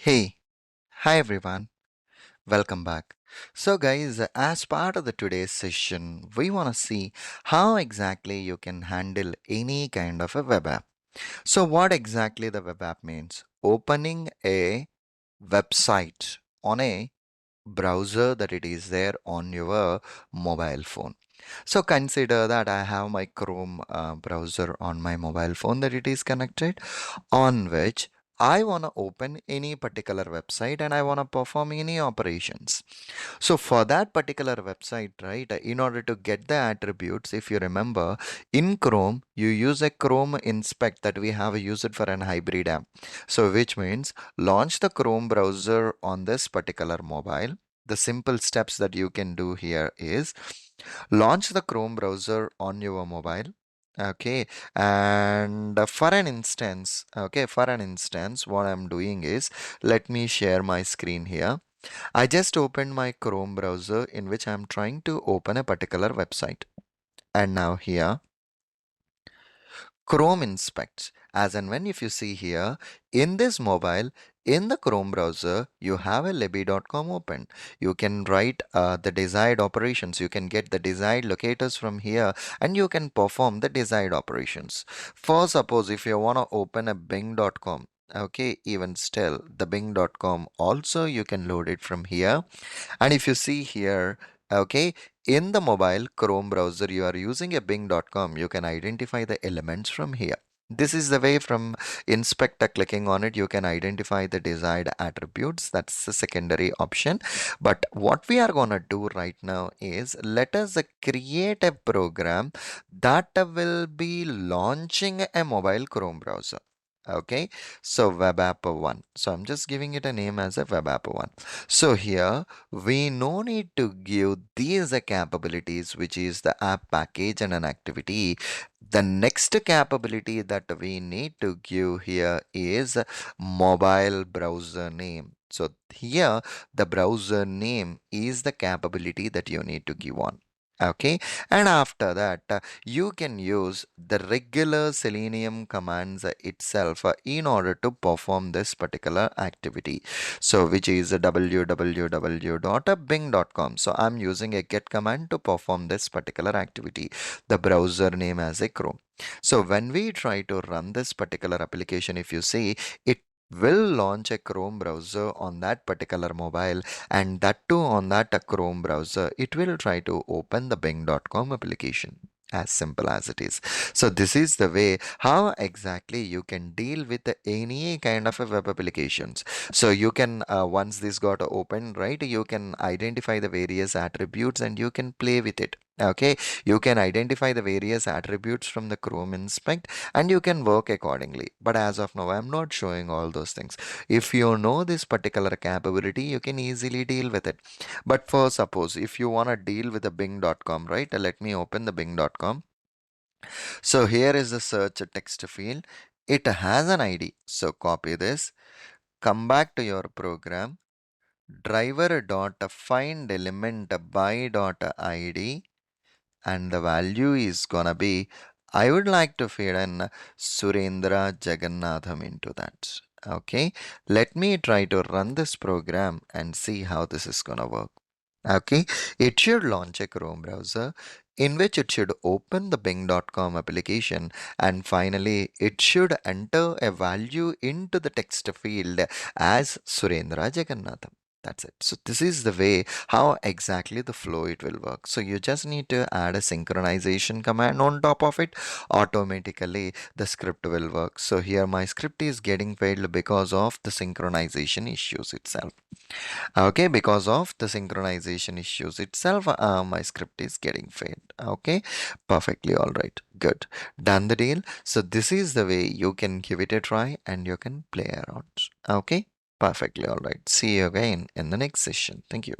Hey, hi everyone, welcome back. So, guys, as part of the today's session, we want to see how exactly you can handle any kind of a web app. So, what exactly the web app means? Opening a website on a browser that it is there on your mobile phone. So consider that I have my Chrome browser on my mobile phone that it is connected on which I want to open any particular website and I want to perform any operations. So for that particular website, right, in order to get the attributes, if you remember, in Chrome, you use a Chrome inspect that we have used for an hybrid app. So which means launch the Chrome browser on this particular mobile. The simple steps that you can do here is launch the Chrome browser on your mobile. Okay, and for an instance, what I'm doing is let me share my screen here. I just opened my Chrome browser in which I'm trying to open a particular website. And now here, Chrome inspects. As and when if you see here, in this mobile, in the Chrome browser, you have a libby.com open. You can write the desired operations. You can get the desired locators from here and you can perform the desired operations. For suppose if you want to open a bing.com, okay, even still the bing.com also you can load it from here. And if you see here, okay, in the mobile Chrome browser, you are using a bing.com, you can identify the elements from here. This is the way from inspector clicking on it, you can identify the desired attributes. That's the secondary option. But what we are going to do right now is let us create a program that will be launching a mobile Chrome browser. Okay, so web app 1. So I'm just giving it a name as a web app 1. So here we no need to give these capabilities, which is the app package and an activity. The next capability that we need to give here is mobile browser name. So here the browser name is the capability that you need to give on. Okay, and after that you can use the regular Selenium commands itself in order to perform this particular activity. So which is www.bing.com. So I'm using a get command to perform this particular activity, the browser name as a Chrome. So when we try to run this particular application, if you see, it will launch a Chrome browser on that particular mobile, and that too on that Chrome browser it will try to open the bing.com application, as simple as it is. So this is the way how exactly you can deal with any kind of a web applications. So you can once this got open, right, you can identify the various attributes and you can play with it. Okay, you can identify the various attributes from the Chrome inspect and you can work accordingly. But as of now, I'm not showing all those things. If you know this particular capability, you can easily deal with it. But for suppose if you want to deal with the bing.com, right, let me open the bing.com. So here is the search text field. It has an ID. So copy this, come back to your program, driver dot find element by dot id, and the value is gonna be, I would like to feed in Surendra Jagannatham into that. Okay, let me try to run this program and see how this is gonna work. Okay, it should launch a Chrome browser in which it should open the bing.com application, and finally it should enter a value into the text field as Surendra Jagannatham. That's it. So this is the way how exactly the flow it will work. So you just need to add a synchronization command on top of it. Automatically the script will work. So here my script is getting failed because of the synchronization issues itself. Okay, because of the synchronization issues itself, my script is getting failed. Okay, perfectly all right. Good. Done the deal. So this is the way you can give it a try and you can play around. Okay, perfectly all right. See you again in the next session. Thank you.